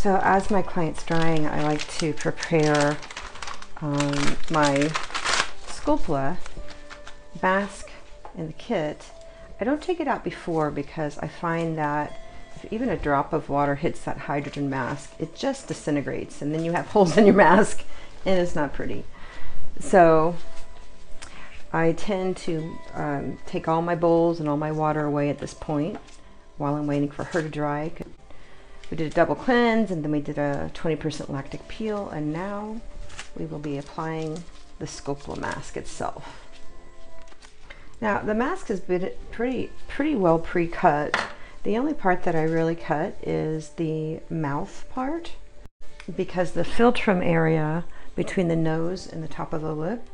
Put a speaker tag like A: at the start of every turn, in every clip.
A: So as my client's drying, I like to prepare my SculPLLA mask in the kit. I don't take it out before because I find that if even a drop of water hits that hydrogen mask, it just disintegrates and then you have holes in your mask and it's not pretty. So I tend to take all my bowls and all my water away at this point while I'm waiting for her to dry. We did a double cleanse and then we did a 20% lactic peel, and now we will be applying the SculPLLA mask itself. Now the mask has been pretty well pre-cut. The only part that I really cut is the mouth part, because the philtrum area between the nose and the top of the lip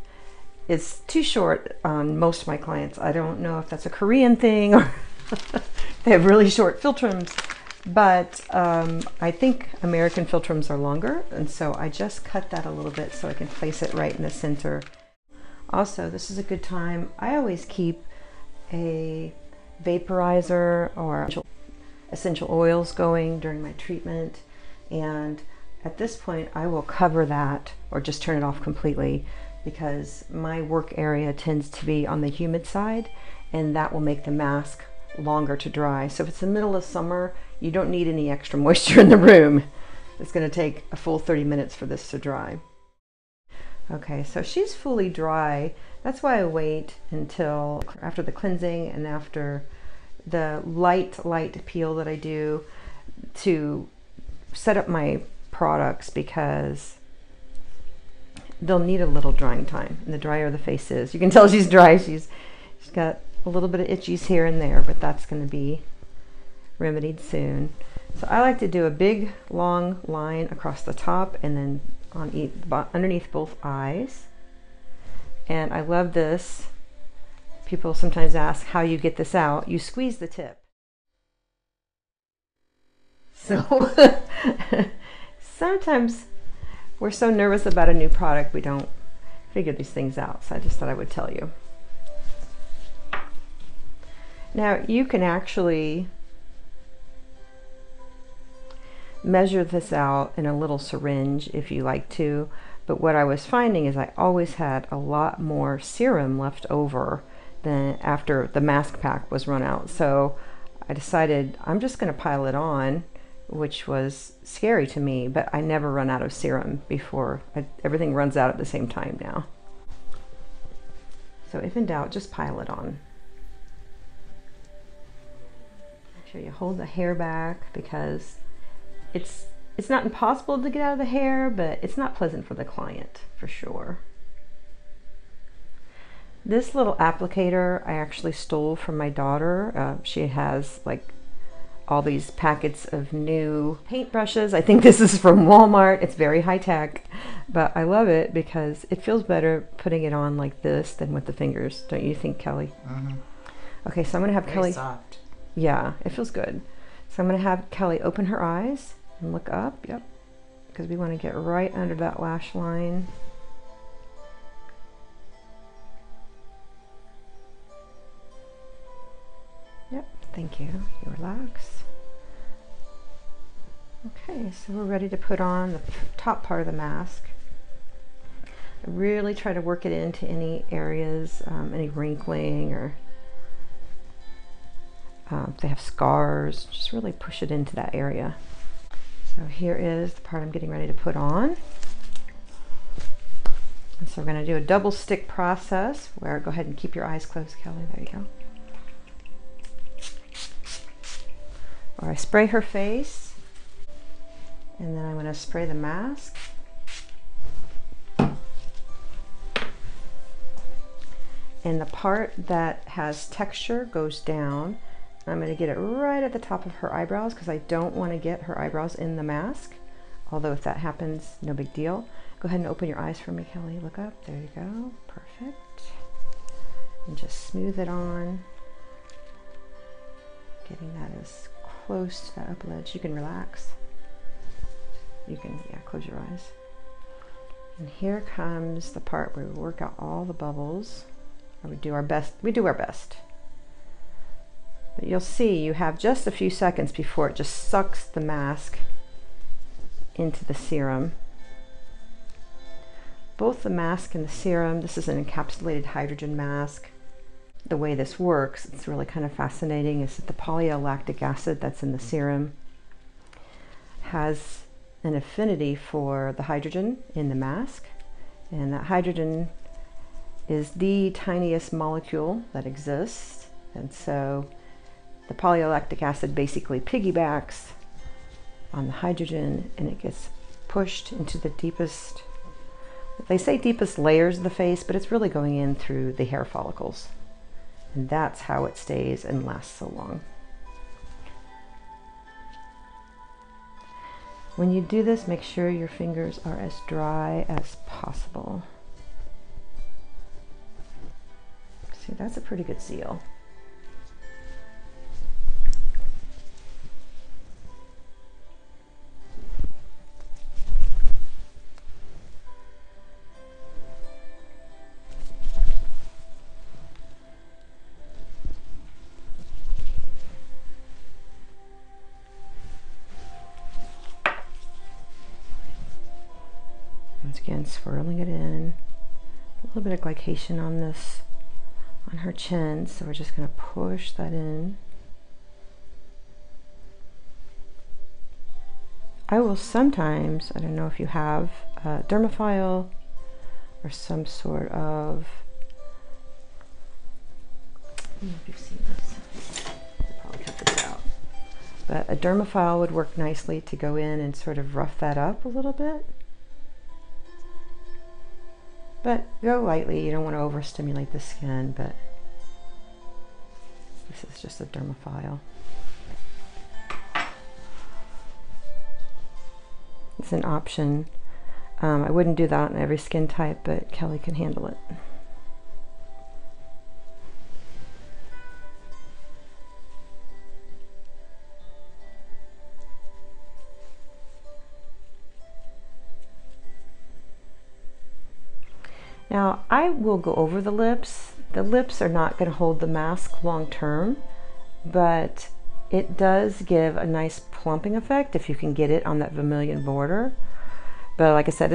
A: is too short on most of my clients. I don't know if that's a Korean thing or they have really short philtrums, but I think American philtrums are longer, and so I just cut that a little bit so I can place it right in the center. Also, this is a good time. I always keep a vaporizer or essential oils going during my treatment, and at this point I will cover that or just turn it off completely, because my work area tends to be on the humid side and that will make the mask longer to dry. So if it's the middle of summer, you don't need any extra moisture in the room. It's going to take a full 30 minutes for this to dry. Okay, so she's fully dry. That's why I wait until after the cleansing and after the light peel that I do to set up my products, because they'll need a little drying time, and the drier the face is, you can tell she's dry. She's got a little bit of itchies here and there, but that's going to be remedied soon. So I like to do a big long line across the top and then on underneath both eyes. And I love this. People sometimes ask how you get this out. You squeeze the tip. So sometimes we're so nervous about a new product we don't figure these things out. So I just thought I would tell you. Now you can actually measure this out in a little syringe if you like to, but what I was finding is I always had a lot more serum left over than after the mask pack was run out. So I decided I'm just going to pile it on, which was scary to me, but I never run out of serum before. Everything runs out at the same time now. So if in doubt, just pile it on. Make sure you hold the hair back, because it's not impossible to get out of the hair, but it's not pleasant for the client for sure. This little applicator I actually stole from my daughter. She has like all these packets of new paintbrushes. I think this is from Walmart. It's very high tech, but I love it because it feels better putting it on like this than with the fingers. Don't you think, Kelly? Mm-hmm. Okay, so I'm gonna have Kelly.
B: Soft.
A: Yeah, it feels good. So I'm gonna have Kelly open her eyes and look up. Yep, because we want to get right under that lash line. Yep, thank you. You relax. Okay, so we're ready to put on the top part of the mask. I really try to work it into any areas, any wrinkling, or if they have scars, just really push it into that area. So here is the part I'm getting ready to put on. And so we're going to do a double stick process where, go ahead and keep your eyes closed, Kelly. There you go. Or I spray her face, and then I'm going to spray the mask. And the part that has texture goes down. I'm going to get it right at the top of her eyebrows because I don't want to get her eyebrows in the mask. Although if that happens, no big deal. Go ahead and open your eyes for me, Kelly. Look up. There you go. Perfect. And just smooth it on. Getting that as close to that upper ledge. You can relax. You can, yeah, close your eyes. And here comes the part where we work out all the bubbles. Or we do our best. We do our best. But you'll see you have just a few seconds before it just sucks the mask into the serum. Both the mask and the serum, this is an encapsulated hydrogen mask. The way this works, it's really kind of fascinating, is that the polylactic acid that's in the serum has an affinity for the hydrogen in the mask, and that hydrogen is the tiniest molecule that exists, and so the polylactic acid basically piggybacks on the hydrogen and it gets pushed into the deepest, they say deepest layers of the face, but it's really going in through the hair follicles. And that's how it stays and lasts so long. When you do this, make sure your fingers are as dry as possible. See, that's a pretty good seal. Once again, swirling it in. A little bit of glycation on this, on her chin, so we're just going to push that in. I will sometimes, I don't know if you have a dermafile or some sort of, I don't know if you've seen this, I'll probably cut this out, but a dermafile would work nicely to go in and sort of rough that up a little bit. But go lightly, you don't want to overstimulate the skin, but this is just a dermafile. It's an option. I wouldn't do that on every skin type, but Kelly can handle it. Now, I will go over the lips. The lips are not going to hold the mask long term, but it does give a nice plumping effect if you can get it on that vermilion border. But like I said,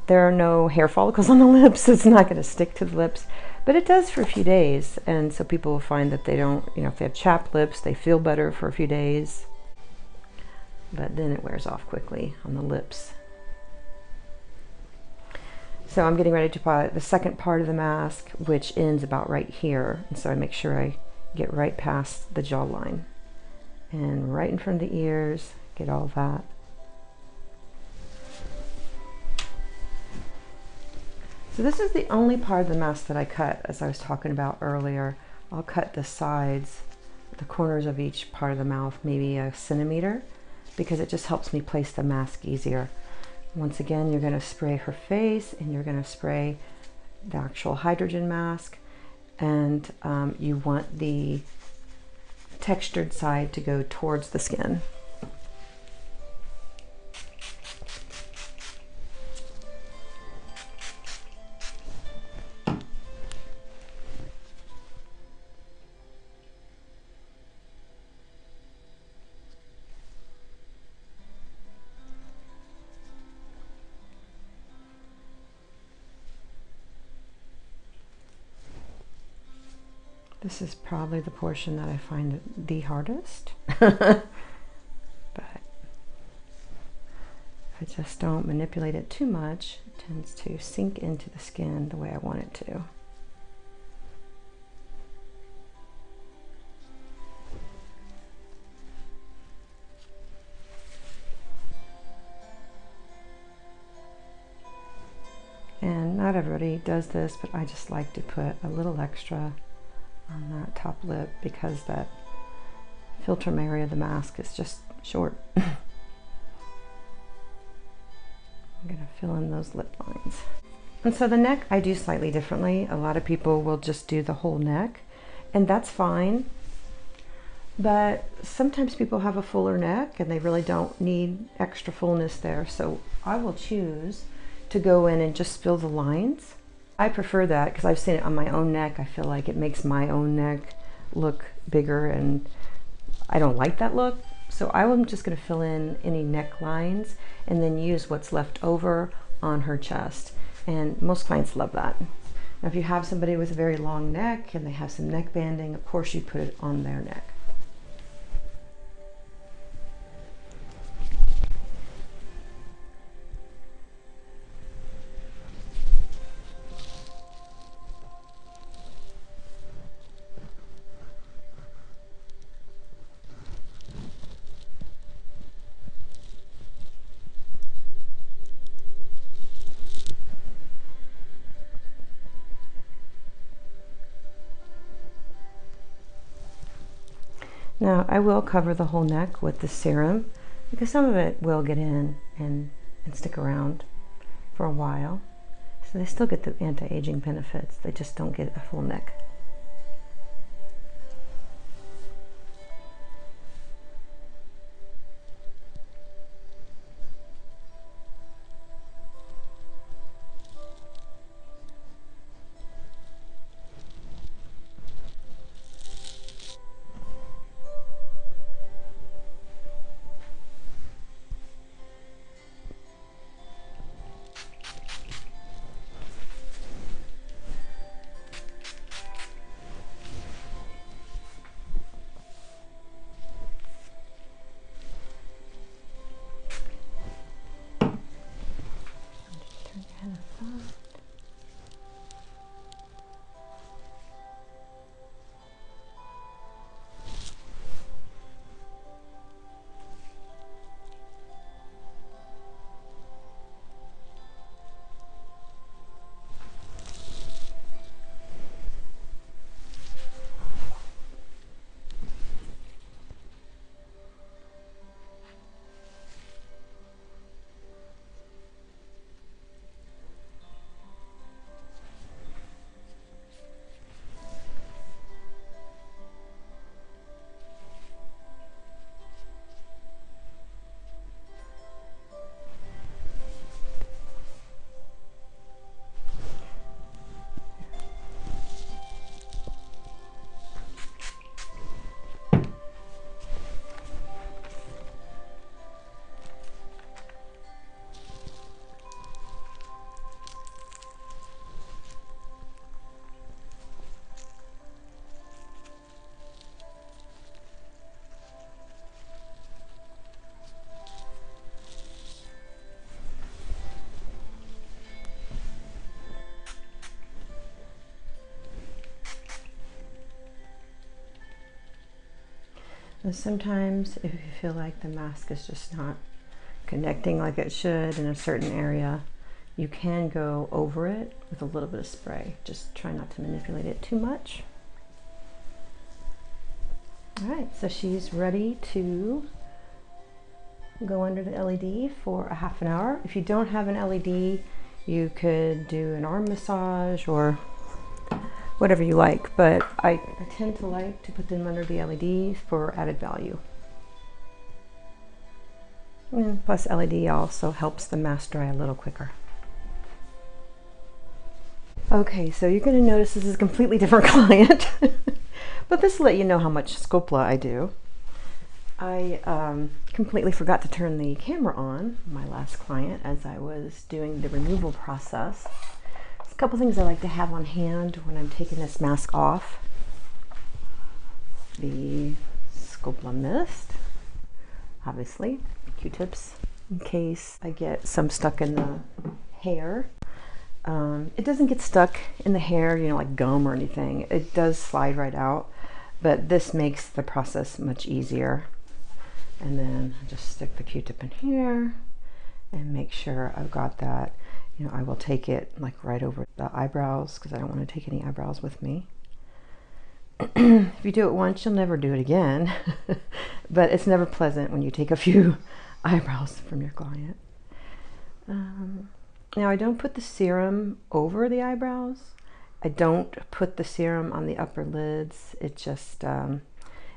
A: there are no hair follicles on the lips, so it's not going to stick to the lips. But it does for a few days, and so people will find that they don't, you know, if they have chapped lips, they feel better for a few days. But then it wears off quickly on the lips. So I'm getting ready to apply the second part of the mask, which ends about right here. And so I make sure I get right past the jawline and right in front of the ears, get all that. So this is the only part of the mask that I cut, as I was talking about earlier. I'll cut the sides, the corners of each part of the mouth, maybe a centimeter, because it just helps me place the mask easier. Once again, you're going to spray her face and you're going to spray the actual hydrogen mask, and you want the textured side to go towards the skin. This is probably the portion that I find the hardest, but if I just don't manipulate it too much, it tends to sink into the skin the way I want it to. And not everybody does this, but I just like to put a little extra on that top lip because that philtrum area of the mask is just short. I'm gonna fill in those lip lines. And so the neck I do slightly differently. A lot of people will just do the whole neck, and that's fine. But sometimes people have a fuller neck and they really don't need extra fullness there. So I will choose to go in and just fill the lines. I prefer that because I've seen it on my own neck. I feel like it makes my own neck look bigger, and I don't like that look, So I'm just going to fill in any necklines and then use what's left over on her chest. And most clients love that. Now, if you have somebody with a very long neck and they have some neck banding, of course you put it on their neck. Now I will cover the whole neck with the serum because some of it will get in and stick around for a while. So they still get the anti-aging benefits, they just don't get a full neck. And sometimes if you feel like the mask is just not connecting like it should in a certain area, you can go over it with a little bit of spray. Just try not to manipulate it too much. All right, so she's ready to go under the LED for a half an hour. If you don't have an LED, you could do an arm massage or whatever you like, but I tend to like to put them under the LED for added value. And plus LED also helps the mask dry a little quicker. Okay, so you're going to notice this is a completely different client, but this will let you know how much SculPLLA I do. I completely forgot to turn the camera on, my last client, as I was doing the removal process. There's a couple things I like to have on hand when I'm taking this mask off. The SculPLLA mist, obviously, Q-tips in case I get some stuck in the hair. It doesn't get stuck in the hair, you know, like gum or anything. It does slide right out, but this makes the process much easier. And then I just stick the Q-tip in here and make sure I've got that. You know, I will take it like right over the eyebrows because I don't want to take any eyebrows with me. If you do it once, you'll never do it again. But it's never pleasant when you take a few eyebrows from your client. Now I don't put the serum over the eyebrows. I don't put the serum on the upper lids. It just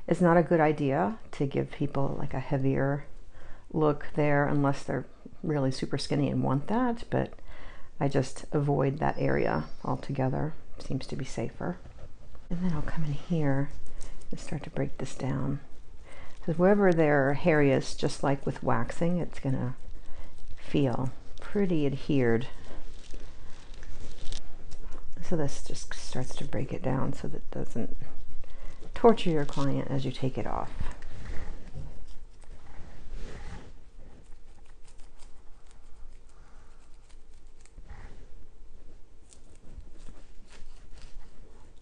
A: it's not a good idea to give people like a heavier look there unless they're really super skinny and want that, but I just avoid that area altogether. Seems to be safer. And then I'll come in here and start to break this down. Because wherever their hair is, just like with waxing, it's going to feel pretty adhered. So this just starts to break it down so that it doesn't torture your client as you take it off.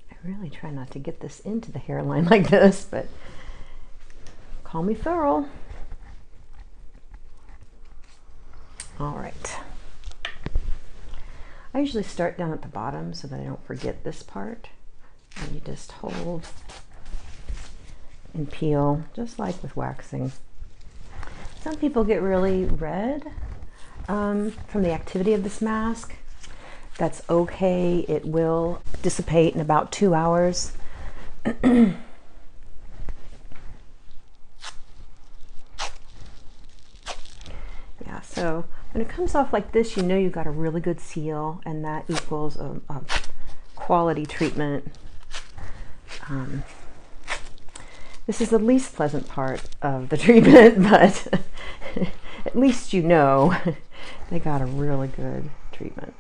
A: I really try not to get this into the hairline like this, but call me thorough. All right. I usually start down at the bottom so that I don't forget this part. And you just hold and peel, just like with waxing. Some people get really red from the activity of this mask. That's okay. It will dissipate in about 2 hours. Yeah, so when it comes off like this, you know you got a really good seal, and that equals a quality treatment. This is the least pleasant part of the treatment, but at least you know they got a really good treatment.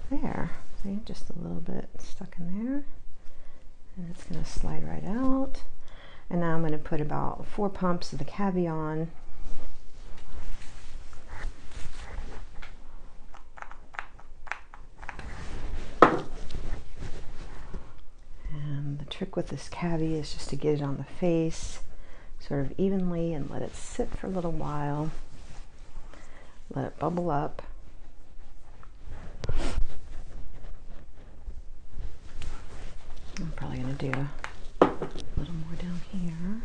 A: There, see, just a little bit stuck in there, and it's going to slide right out. And now I'm going to put about 4 pumps of the cavi on. And the trick with this cavi is just to get it on the face sort of evenly and let it sit for a little while. Let it bubble up. I'm probably going to do a little more down here.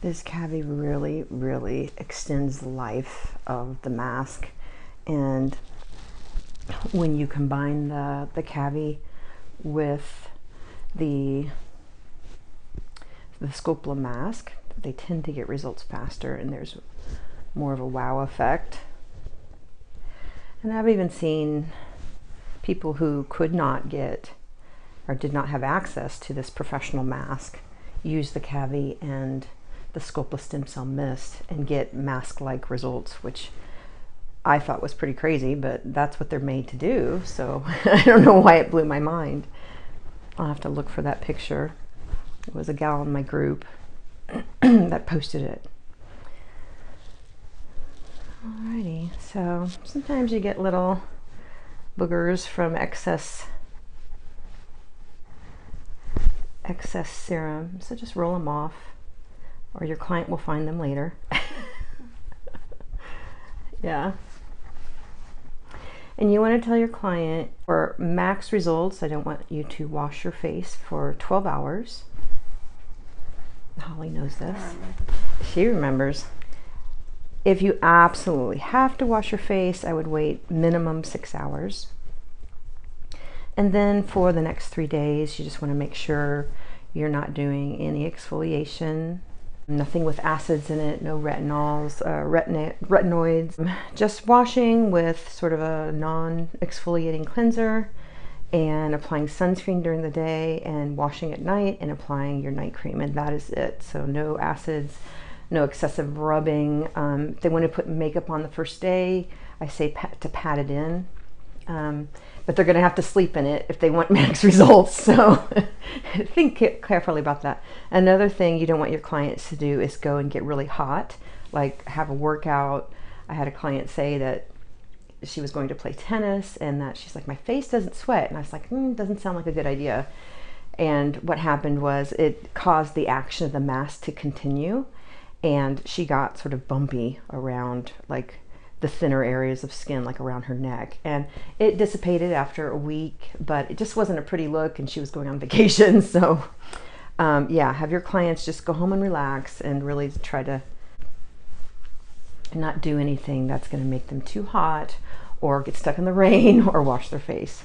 A: This cavi really extends the life of the mask, and when you combine the cavi with the SculPLLA mask, they tend to get results faster, and there's more of a wow effect. And I've even seen people who could not get or did not have access to this professional mask use the cavi and the SculPLLA stem cell mist and get mask-like results, which I thought was pretty crazy, but that's what they're made to do. So I don't know why it blew my mind. I'll have to look for that picture. It was a gal in my group that posted it. Alrighty, so sometimes you get little boogers from excess serum, so just roll them off, or your client will find them later. Yeah. And you want to tell your client, for max results, I don't want you to wash your face for 12 hours. Holly knows this. She remembers. If you absolutely have to wash your face, I would wait minimum 6 hours. And then for the next 3 days, you just want to make sure you're not doing any exfoliation, nothing with acids in it, no retinols, retinoids. Just washing with sort of a non-exfoliating cleanser and applying sunscreen during the day and washing at night and applying your night cream, and that is it. So no acids, no excessive rubbing. If they want to put makeup on the first day, I say to pat it in. But they're going to have to sleep in it if they want max results. So think carefully about that. Another thing you don't want your clients to do is go and get really hot, like have a workout. I had a client say that she was going to play tennis and that she's like, my face doesn't sweat. And I was like, doesn't sound like a good idea. And what happened was it caused the action of the mask to continue. And she got sort of bumpy around like the thinner areas of skin, like around her neck. And it dissipated after a week, but it just wasn't a pretty look, and she was going on vacation. So yeah, have your clients just go home and relax and really try to not do anything that's going to make them too hot or get stuck in the rain or wash their face.